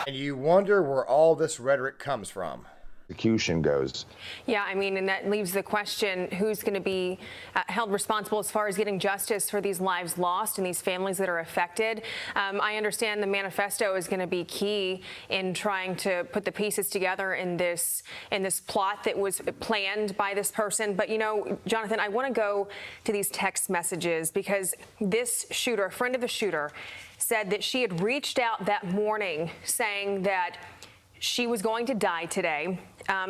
And you wonder where all this rhetoric comes from. Execution goes. Yeah, I mean, and that leaves the question, who's going to be held responsible as far as getting justice for these lives lost and these families that are affected. I understand the manifesto is going to be key in trying to put the pieces together in this plot that was planned by this person. But, you know, Jonathan, I want to go to these text messages because this shooter, a friend of the shooter, said that she had reached out that morning saying that she was going to die today.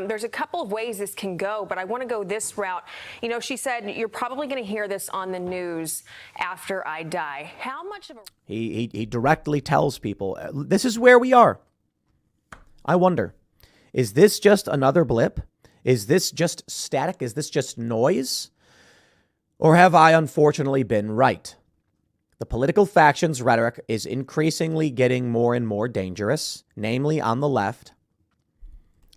There's a couple of ways this can go, but I want to go this route. You know, she said, you're probably going to hear this on the news after I die. How much of a... He directly tells people, this is where we are. I wonder, is this just another blip? Is this just static? Is this just noise? Or have I unfortunately been right? The political faction's rhetoric is increasingly getting more and more dangerous, namely on the left.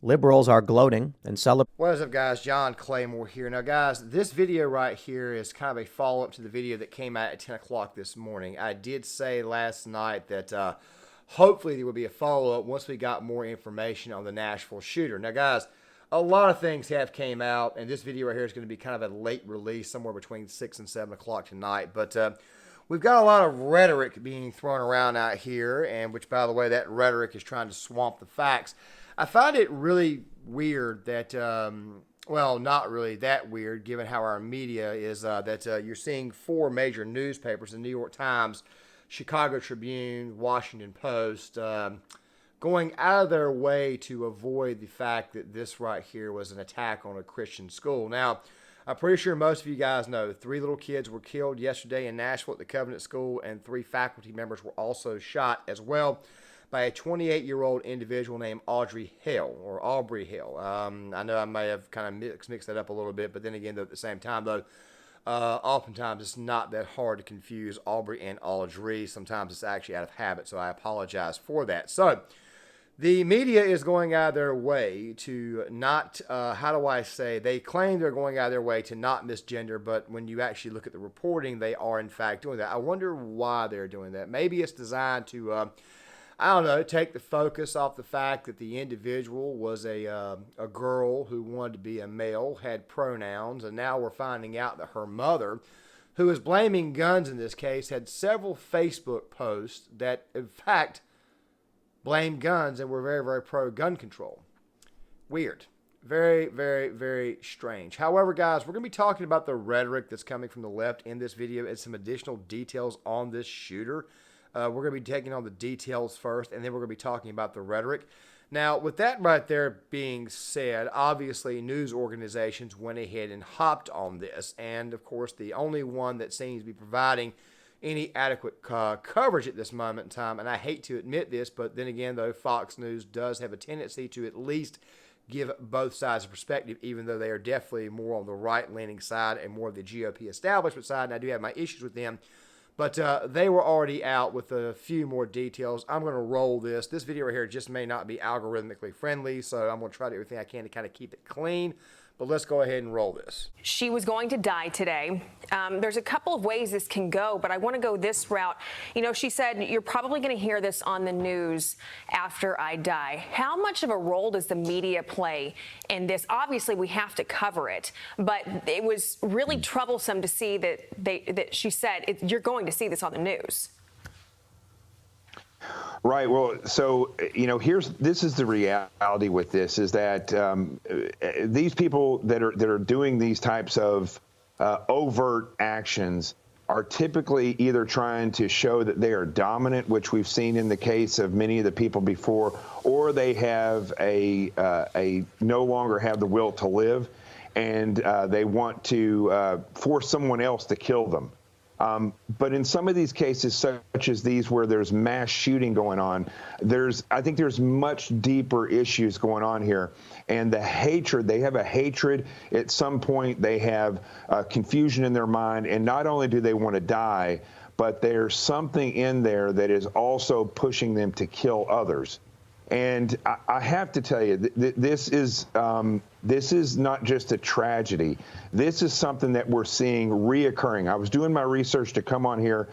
Liberals are gloating and celebrating. What is up, guys? John Claymore here. Now, guys, this video right here is kind of a follow-up to the video that came out at 10 o'clock this morning. I did say last night that hopefully there will be a follow-up once we got more information on the Nashville shooter. Now, guys, a lot of things have came out, and this video right here is going to be kind of a late release, somewhere between 6 and 7 o'clock tonight. But we've got a lot of rhetoric being thrown around out here, and which, by the way, that rhetoric is trying to swamp the facts. I find it really weird that, well, not really that weird, given how our media is, that you're seeing 4 major newspapers, the New York Times, Chicago Tribune, Washington Post, going out of their way to avoid the fact that this right here was an attack on a Christian school. Now, I'm pretty sure most of you guys know 3 little kids were killed yesterday in Nashville at the Covenant School, and 3 faculty members were also shot as well by a 28-year-old individual named Audrey Hale, or Aubrey Hale. I know I may have kind of mixed that up a little bit, but then again, though, at the same time, though, oftentimes it's not that hard to confuse Aubrey and Audrey. Sometimes it's actually out of habit, so I apologize for that. So the media is going out of their way to not, how do I say, they claim they're going out of their way to not misgender, but when you actually look at the reporting, they are in fact doing that. I wonder why they're doing that. Maybe it's designed to, I don't know, take the focus off the fact that the individual was a girl who wanted to be a male, had pronouns, and now we're finding out that her mother, who is blaming guns in this case, had several Facebook posts that, in fact, blamed guns and were very, very pro-gun control. Weird. Very, very, very strange. However, guys, we're going to be talking about the rhetoric that's coming from the left in this video and some additional details on this shooter. We're going to be taking on the details first, and then we're going to be talking about the rhetoric. Now, with that right there being said, obviously news organizations went ahead and hopped on this, and of course the only one that seems to be providing any adequate coverage at this moment in time, and I hate to admit this, but then again, though, Fox News does have a tendency to at least give both sides a perspective, even though they are definitely more on the right-leaning side and more of the GOP establishment side, and I do have my issues with them. But they were already out with a few more details. I'm going to roll this. This video right here just may not be algorithmically friendly, so I'm going to try to do everything I can to kind of keep it clean. But let's go ahead and roll this. She was going to die today. There's a couple of ways this can go, but I want to go this route. You know, she said, you're probably going to hear this on the news after I die. How much of a role does the media play in this? Obviously, we have to cover it, but it was really troublesome to see that she said, you're going to see this on the news. Right. Well, so, you know, this is the reality with this is that these people that are doing these types of overt actions are typically either trying to show that they are dominant, which we've seen in the case of many of the people before, or they have a no longer have the will to live, and they want to force someone else to kill them. But in some of these cases, such as these where there's mass shooting going on, I think there's much deeper issues going on here. And the hatred, they have a hatred. At some point, they have confusion in their mind. And not only do they want to die, but there's something in there that is also pushing them to kill others. And I have to tell you, this is not just a tragedy. This is something that we're seeing reoccurring. I was doing my research to come on here,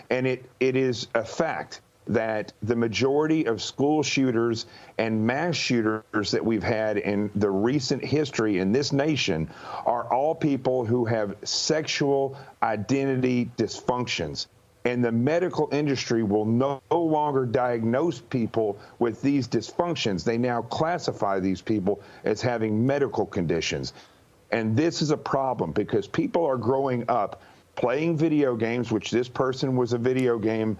and it is a fact that the majority of school shooters and mass shooters that we've had in the recent history in this nation are all people who have sexual identity dysfunctions. And the medical industry will no longer diagnose people with these dysfunctions. They now classify these people as having medical conditions. And this is a problem because people are growing up playing video games, which this person was a video game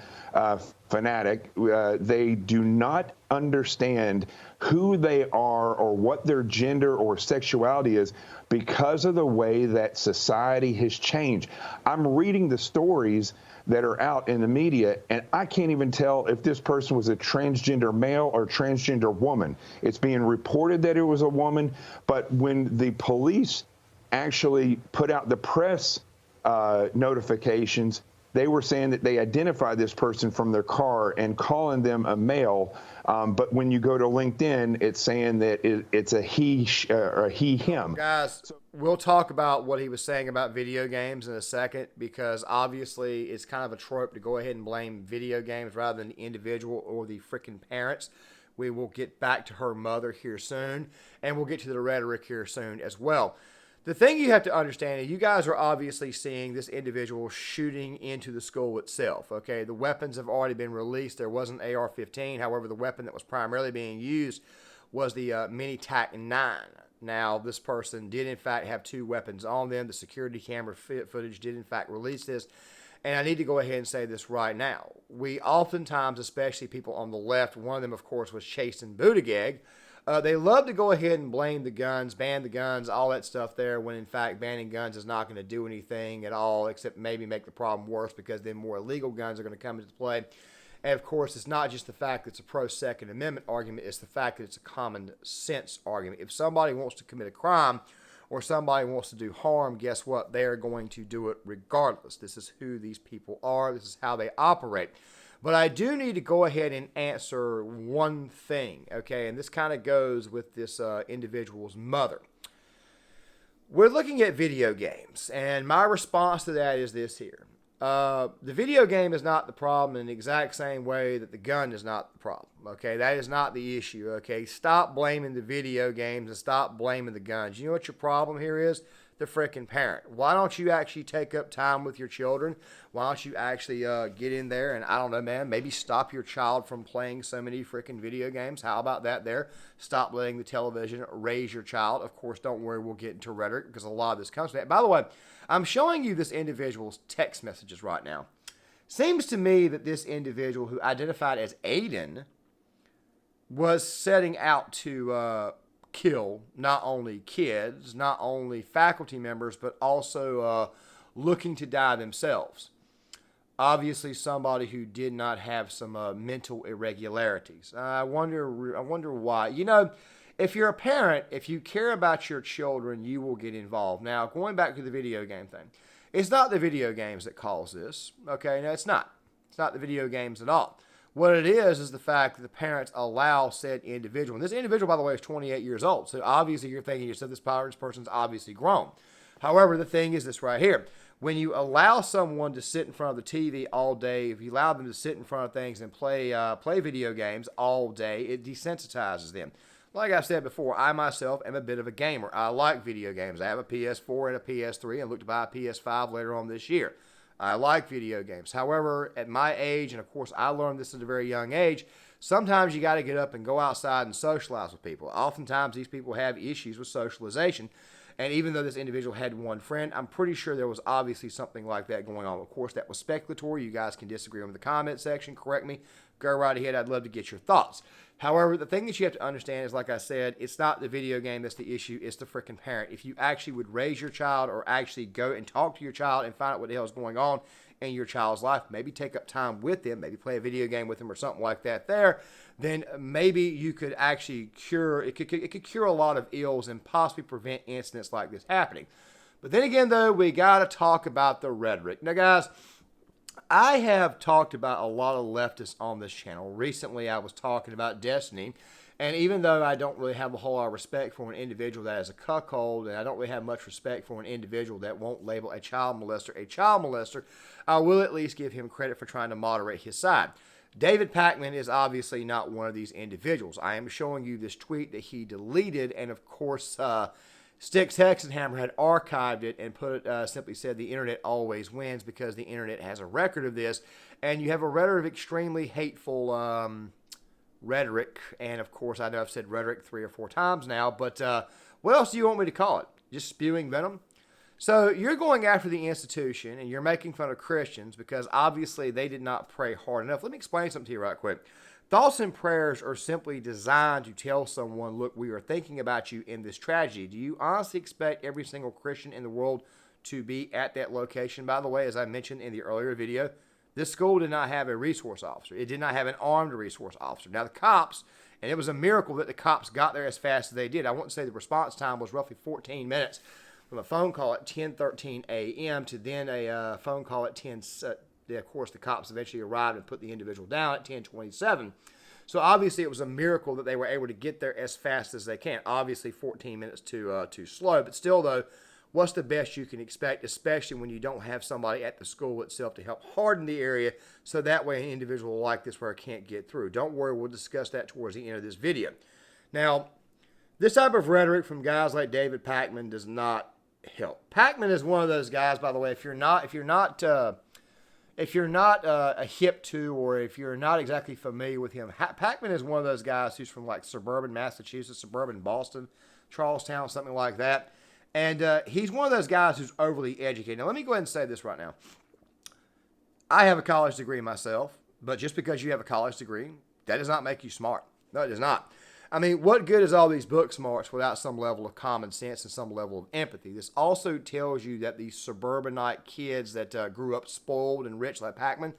fanatic. They do not understand who they are or what their gender or sexuality is because of the way that society has changed. I'm reading the stories that are out in the media, and I can't even tell if this person was a transgender male or transgender woman. It's being reported that it was a woman, but when the police actually put out the press notifications, they were saying that they identified this person from their car and calling them a male. But when you go to LinkedIn, it's saying that it's a he, or a he, him. Guys, we'll talk about what he was saying about video games in a second, because obviously it's kind of a trope to go ahead and blame video games rather than the individual or the freaking parents. We will get back to her mother here soon, and we'll get to the rhetoric here soon as well. The thing you have to understand is you guys are obviously seeing this individual shooting into the school itself, okay? The weapons have already been released. There was an AR-15. However, the weapon that was primarily being used was the Mini TAC-9. Now, this person did, in fact, have two weapons on them. The security camera footage did, in fact, release this. And I need to go ahead and say this right now. We oftentimes, especially people on the left, one of them, of course, was Chasten Buttigieg. They love to go ahead and blame the guns, ban the guns, all that stuff there, when in fact banning guns is not going to do anything at all, except maybe make the problem worse, because then more illegal guns are going to come into play. And of course, it's not just the fact that it's a pro-Second Amendment argument, it's the fact that it's a common sense argument. If somebody wants to commit a crime or somebody wants to do harm, guess what? They are going to do it regardless. This is who these people are. This is how they operate. But I do need to go ahead and answer one thing, okay? And this kind of goes with this individual's mother. We're looking at video games, and my response to that is this here. The video game is not the problem in the exact same way that the gun is not the problem, okay? That is not the issue, okay? Stop blaming the video games and stop blaming the guns. You know what your problem here is? The freaking parent. Why don't you actually take up time with your children? Why don't you actually get in there and, I don't know, man, maybe stop your child from playing so many freaking video games? How about that there? Stop letting the television raise your child. Of course, don't worry, we'll get into rhetoric because a lot of this comes from that. By the way, I'm showing you this individual's text messages right now. Seems to me that this individual who identified as Aiden was setting out to kill not only kids, not only faculty members, but also looking to die themselves. Obviously, somebody who did not have some mental irregularities. I wonder why. You know, if you're a parent, if you care about your children, you will get involved. Now, going back to the video game thing, it's not the video games that cause this. Okay, no, it's not. It's not the video games at all. What it is the fact that the parents allow said individual. And this individual, by the way, is 28 years old. So obviously you're thinking to yourself, this person's obviously grown. However, the thing is this right here. When you allow someone to sit in front of the TV all day, if you allow them to sit in front of things and play video games all day, it desensitizes them. Like I said before, I myself am a bit of a gamer. I like video games. I have a PS4 and a PS3 and look to buy a PS5 later on this year. I like video games. However, at my age, and of course I learned this at a very young age, sometimes you got to get up and go outside and socialize with people. Oftentimes these people have issues with socialization. And even though this individual had one friend, I'm pretty sure there was obviously something like that going on. Of course, that was speculatory. You guys can disagree in the comment section. Correct me. Go right ahead. I'd love to get your thoughts. However, the thing that you have to understand is, like I said, it's not the video game that's the issue. It's the freaking parent. If you actually would raise your child or actually go and talk to your child and find out what the hell is going on in your child's life, maybe take up time with them, maybe play a video game with them or something like that there, then maybe you could actually it could cure a lot of ills and possibly prevent incidents like this happening. But then again, though, we got to talk about the rhetoric. Now, guys, I have talked about a lot of leftists on this channel. Recently, I was talking about Destiny, and even though I don't really have a whole lot of respect for an individual that is a cuckold, and I don't really have much respect for an individual that won't label a child molester, I will at least give him credit for trying to moderate his side. David Pakman is obviously not one of these individuals. I am showing you this tweet that he deleted, and of course, Sticks Hexenhammer had archived it and put it, simply said, the internet always wins because the internet has a record of this. And you have a record of extremely hateful rhetoric. And of course, I know I've said rhetoric 3 or 4 times now, but what else do you want me to call it? Just spewing venom? So you're going after the institution and you're making fun of Christians because obviously they did not pray hard enough. Let me explain something to you right quick. Thoughts and prayers are simply designed to tell someone, look, we are thinking about you in this tragedy. Do you honestly expect every single Christian in the world to be at that location? By the way, as I mentioned in the earlier video, this school did not have a resource officer. It did not have an armed resource officer. Now the cops, and it was a miracle that the cops got there as fast as they did. I wouldn't say the response time was roughly 14 minutes from a phone call at 10:13 a.m. to then a phone call at 10. Of course, the cops eventually arrived and put the individual down at 10:27. So obviously, it was a miracle that they were able to get there as fast as they can. Obviously, 14 minutes too slow, but still, though, what's the best you can expect, especially when you don't have somebody at the school itself to help harden the area, so that way an individual like this where it can't get through. Don't worry, we'll discuss that towards the end of this video. Now, this type of rhetoric from guys like David Pakman does not help. Pakman is one of those guys, by the way. If you're not a hip to, or if you're not exactly familiar with him, Pakman is one of those guys who's from like suburban Massachusetts, suburban Boston, Charlestown, something like that. And he's one of those guys who's overly educated. Now, let me go ahead and say this right now. I have a college degree myself, but just because you have a college degree, that does not make you smart. No, it does not. I mean, what good is all these book smarts without some level of common sense and some level of empathy? This also tells you that these suburbanite kids that grew up spoiled and rich like Pakman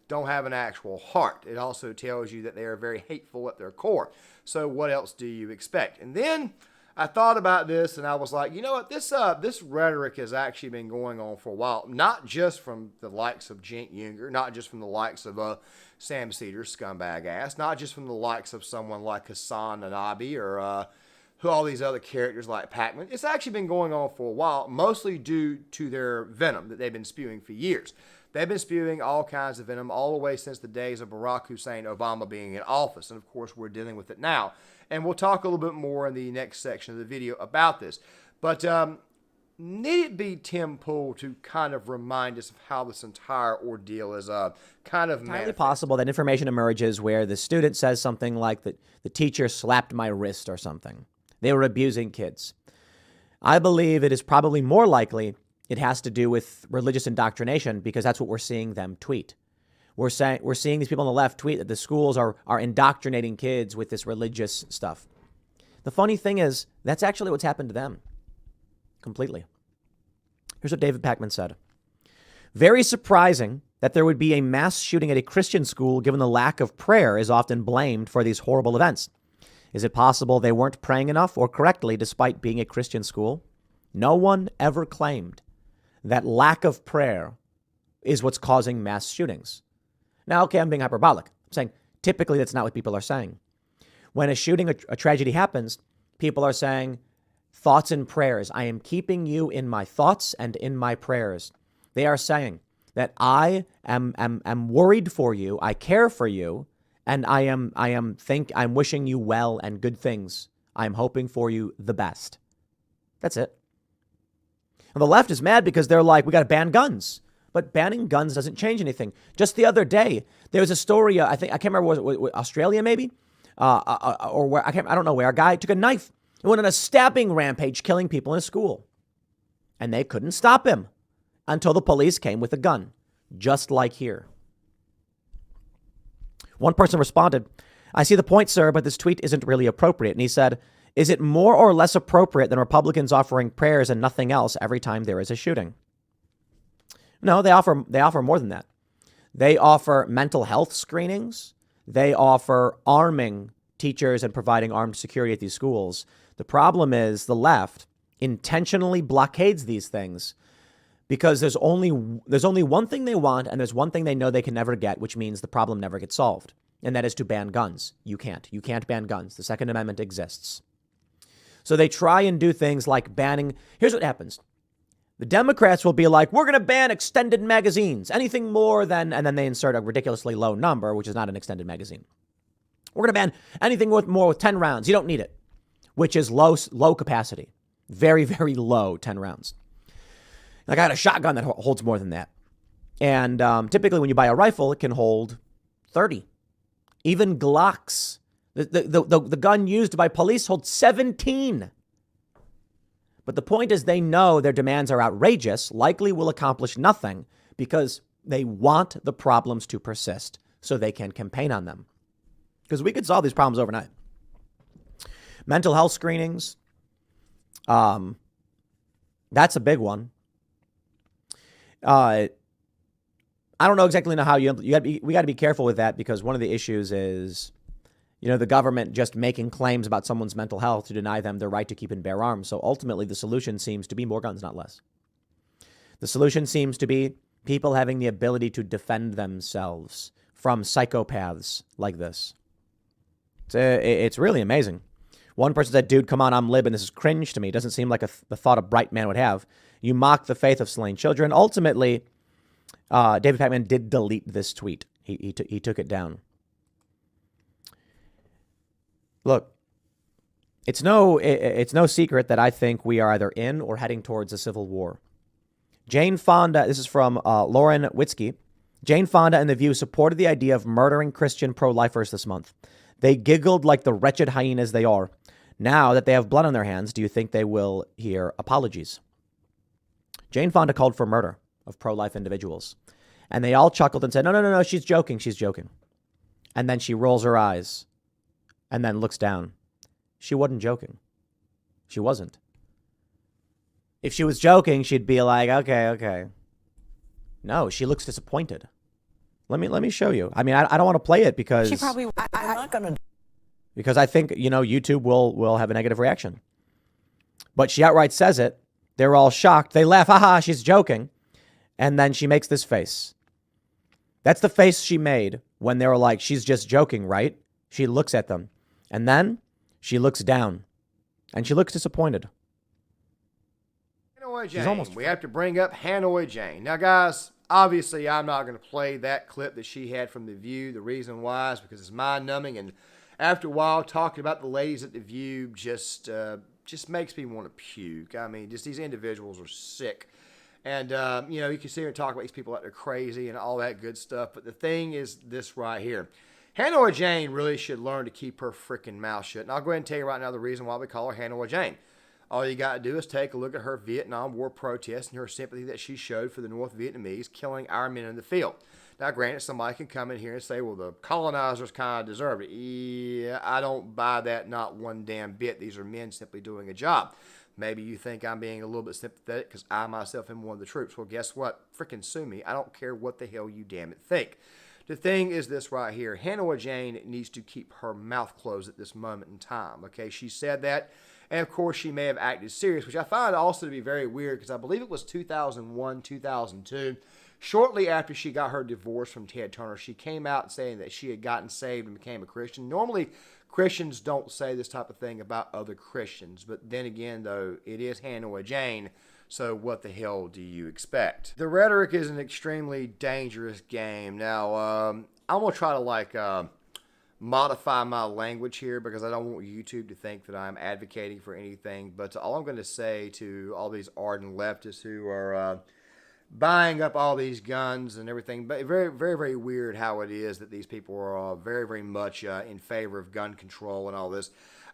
don't have an actual heart. It also tells you that they are very hateful at their core. So what else do you expect? And then I thought about this and I was like, you know what? This rhetoric has actually been going on for a while, not just from the likes of Jent Younger, not just from the likes of Sam Cedars, scumbag ass, not just from the likes of someone like Hassan Nanabi or who all these other characters like Pakman. It's actually been going on for a while, mostly due to their venom that they've been spewing for years. They've been spewing all kinds of venom all the way since the days of Barack Hussein Obama being in office. And of course, we're dealing with it now. And we'll talk a little bit more in the next section of the video about this. But need it be Tim Pool to kind of remind us of how this entire ordeal is kind of entirely possible that information emerges where the student says something like that the teacher slapped my wrist or something. They were abusing kids. I believe it is probably more likely it has to do with religious indoctrination because that's what we're seeing them tweet. We're seeing these people on the left tweet that the schools are indoctrinating kids with this religious stuff. The funny thing is, that's actually what's happened to them. Completely. Here's what David Pakman said. Very surprising that there would be a mass shooting at a Christian school given the lack of prayer is often blamed for these horrible events. Is it possible they weren't praying enough or correctly despite being a Christian school? No one ever claimed that lack of prayer is what's causing mass shootings. Now, okay, I'm being hyperbolic. I'm saying typically that's not what people are saying. When a shooting, a tragedy happens, people are saying, thoughts and prayers. I am keeping you in my thoughts and in my prayers. They are saying that I am worried for you. I care for you. And I'm wishing you well and good things. I'm hoping for you the best. That's it. And the left is mad because they're like, we got to ban guns. But banning guns doesn't change anything. Just the other day, there was a story, I can't remember, was it Australia maybe? Or where, I don't know where. A guy took a knife and went on a stabbing rampage, killing people in a school. And they couldn't stop him until the police came with a gun, just like here. One person responded, I see the point, sir, but this tweet isn't really appropriate. And he said, is it more or less appropriate than Republicans offering prayers and nothing else every time there is a shooting? No, they offer more than that. They offer mental health screenings. They offer arming teachers and providing armed security at these schools. The problem is the left intentionally blockades these things because there's only one thing they want and there's one thing they know they can never get, which means the problem never gets solved. And that is to ban guns. You can't ban guns. The Second Amendment exists. So they try and do things like banning. Here's what happens. The Democrats will be like, we're going to ban extended magazines, anything more than, and then they insert a ridiculously low number, which is not an extended magazine. We're going to ban anything with more with 10 rounds. You don't need it, which is low capacity. Very, very low 10 rounds. Like I got a shotgun that holds more than that. And typically when you buy a rifle, it can hold 30. Even Glocks, the gun used by police holds 17. But the point is they know their demands are outrageous, likely will accomplish nothing because they want the problems to persist so they can campaign on them. Because we could solve these problems overnight. Mental health screenings. That's a big one. I don't know exactly how we got to be careful with that because one of the issues is, the government just making claims about someone's mental health to deny them their right to keep and bear arms. So ultimately, the solution seems to be more guns, not less. The solution seems to be people having the ability to defend themselves from psychopaths like this. It's really amazing. One person said, dude, come on, I'm lib, and this is cringe to me. It doesn't seem like the thought a bright man would have. You mock the faith of slain children. Ultimately, David Pakman did delete this tweet. He took it down. Look, it's no secret that I think we are either in or heading towards a civil war. Jane Fonda, this is from Lauren Witzke. Jane Fonda and The View supported the idea of murdering Christian pro-lifers this month. They giggled like the wretched hyenas they are. Now that they have blood on their hands, do you think they will hear apologies? Jane Fonda called for murder of pro-life individuals. And they all chuckled and said, no, she's joking. And then she rolls her eyes and then looks down. She wasn't joking. She wasn't. If she was joking, she'd be like, okay. No, she looks disappointed. Let me show you. I mean, I don't want to play it because She probably. I'm not gonna. Because I think YouTube will have a negative reaction. But she outright says it. They're all shocked. They laugh. Haha, she's joking. And then she makes this face. That's the face she made when they were like, she's just joking, right? She looks at them. And then she looks down. And she looks disappointed. Hanoi Jane. We have to bring up Hanoi Jane. Now, guys, obviously, I'm not going to play that clip that she had from The View. The reason why is because it's mind-numbing. And after a while, talking about the ladies at The View just makes me want to puke. I mean, just these individuals are sick. And, you can sit here and talk about these people like they're crazy and all that good stuff. But the thing is this right here. Hanoi Jane really should learn to keep her freaking mouth shut. And I'll go ahead and tell you right now the reason why we call her Hanoi Jane. All you got to do is take a look at her Vietnam War protest and her sympathy that she showed for the North Vietnamese killing our men in the field. Now, granted, somebody can come in here and say, well, the colonizers kind of deserved it. Yeah, I don't buy that, not one damn bit. These are men simply doing a job. Maybe you think I'm being a little bit sympathetic because I myself am one of the troops. Well, guess what? Frickin' sue me. I don't care what the hell you damn it think. The thing is this right here. Hanoi Jane needs to keep her mouth closed at this moment in time. Okay, she said that. And, of course, she may have acted serious, which I find also to be very weird because I believe it was 2001, 2002. Shortly after she got her divorce from Ted Turner, she came out saying that she had gotten saved and became a Christian. Normally, Christians don't say this type of thing about other Christians. But then again, though, it is Hanoi Jane, so what the hell do you expect? The rhetoric is an extremely dangerous game. Now, I'm going to try to, modify my language here because I don't want YouTube to think that I'm advocating for anything. But all I'm going to say to all these ardent leftists who are buying up all these guns and everything, but very, very, very weird how it is that these people are very, very much in favor of gun control and all this.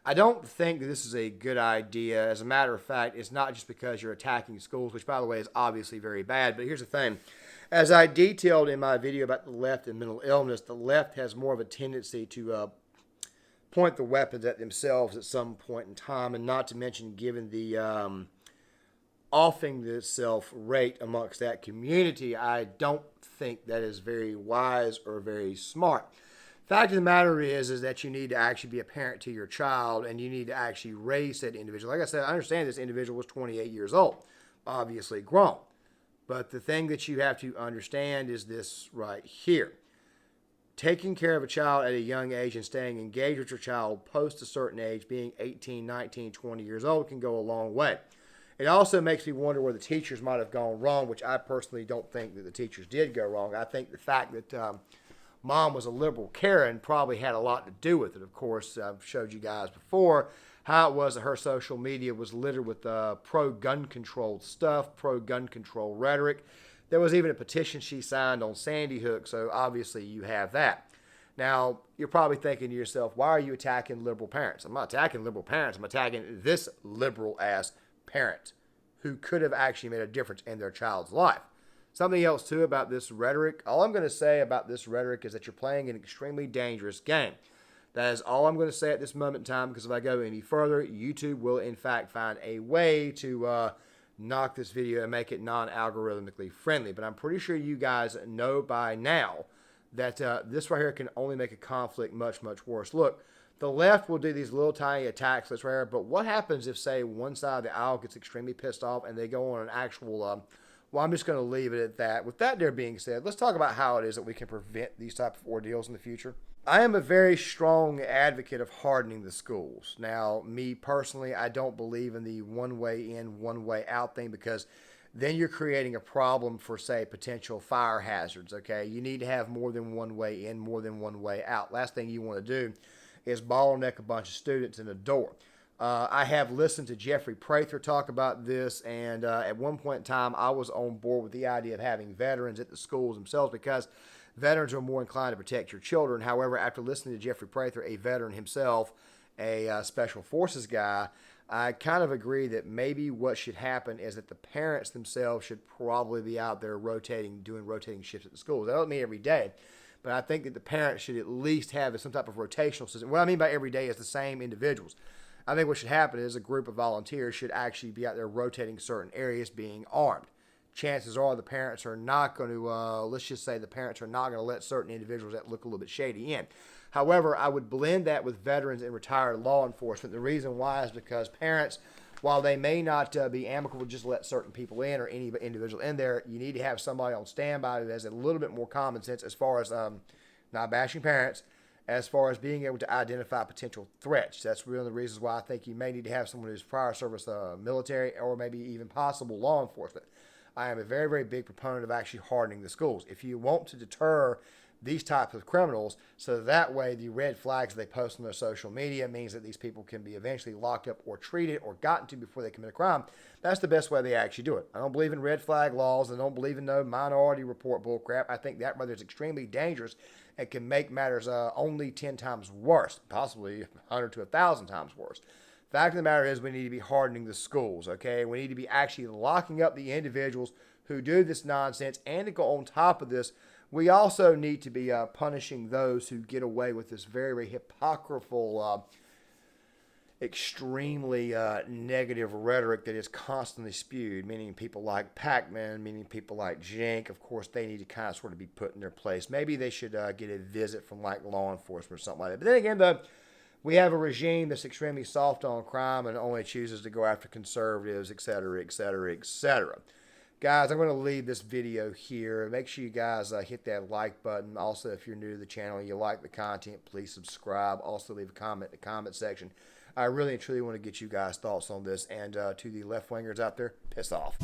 I don't think that this is a good idea. As a matter of fact, it's not just because you're attacking schools, which, by the way, is obviously very bad. But here's the thing. As I detailed in my video about the left and mental illness, the left has more of a tendency to point the weapons at themselves at some point in time, and not to mention given the offing itself rate amongst that community, I don't think that is very wise or very smart. Fact of the matter is that you need to actually be a parent to your child, and you need to actually raise that individual. Like I said, I understand this individual was 28 years old, obviously grown. But the thing that you have to understand is this right here. Taking care of a child at a young age and staying engaged with your child post a certain age, being 18, 19, 20 years old, can go a long way. It also makes me wonder where the teachers might have gone wrong, which I personally don't think that the teachers did go wrong. I think the fact that Mom was a liberal Karen probably had a lot to do with it. Of course, I've showed you guys before how it was that her social media was littered with pro-gun control stuff, pro-gun control rhetoric. There was even a petition she signed on Sandy Hook, so obviously you have that. Now, you're probably thinking to yourself, why are you attacking liberal parents? I'm not attacking liberal parents. I'm attacking this liberal-ass parent who could have actually made a difference in their child's life. Something else, too, about this rhetoric. All I'm going to say about this rhetoric is that you're playing an extremely dangerous game. That is all I'm going to say at this moment in time, because if I go any further, YouTube will, in fact, find a way to knock this video and make it non-algorithmically friendly. But I'm pretty sure you guys know by now that this right here can only make a conflict much, much worse. Look, the left will do these little tiny attacks, that's rare, but what happens if, say, one side of the aisle gets extremely pissed off and they go on an actual... well, I'm just going to leave it at that. With that there being said, let's talk about how it is that we can prevent these type of ordeals in the future. I am a very strong advocate of hardening the schools. Now, me personally, I don't believe in the one way in, one way out thing, because then you're creating a problem for, say, potential fire hazards, okay? You need to have more than one way in, more than one way out. Last thing you want to do is bottleneck a bunch of students in a door. I have listened to Jeffrey Prather talk about this, and at one point in time, I was on board with the idea of having veterans at the schools themselves, because veterans are more inclined to protect your children. However, after listening to Jeffrey Prather, a veteran himself, a special forces guy, I kind of agree that maybe what should happen is that the parents themselves should probably be out there doing rotating shifts at the schools. That doesn't mean every day, but I think that the parents should at least have some type of rotational system. What I mean by every day is the same individuals. I think what should happen is a group of volunteers should actually be out there rotating certain areas being armed. Chances are the parents are not going to, let's just say the parents are not going to let certain individuals that look a little bit shady in. However, I would blend that with veterans and retired law enforcement. The reason why is because parents, while they may not be amicable, just let certain people in or any individual in there, you need to have somebody on standby who has a little bit more common sense as far as not bashing parents, as far as being able to identify potential threats. That's one of the reasons why I think you may need to have someone who's prior service military or maybe even possible law enforcement. I am a very, very big proponent of actually hardening the schools. If you want to deter these types of criminals, so that way the red flags they post on their social media means that these people can be eventually locked up or treated or gotten to before they commit a crime, that's the best way they actually do it. I don't believe in red flag laws. I don't believe in no minority report bullcrap. I think that rather is extremely dangerous and can make matters only 10 times worse, possibly 100 to 1,000 times worse. Fact of the matter is we need to be hardening the schools, okay? We need to be actually locking up the individuals who do this nonsense, and to go on top of this, we also need to be punishing those who get away with this very, very hypocritical, extremely negative rhetoric that is constantly spewed, meaning people like Pakman, meaning people like Jink. Of course, they need to kind of sort of be put in their place. Maybe they should get a visit from like law enforcement or something like that. But then again, though, we have a regime that's extremely soft on crime and only chooses to go after conservatives, et cetera, et cetera, et cetera. Guys, I'm going to leave this video here. Make sure you guys hit that like button. Also, if you're new to the channel and you like the content, please subscribe. Also, leave a comment in the comment section. I really and truly want to get you guys' thoughts on this. And to the left-wingers out there, piss off.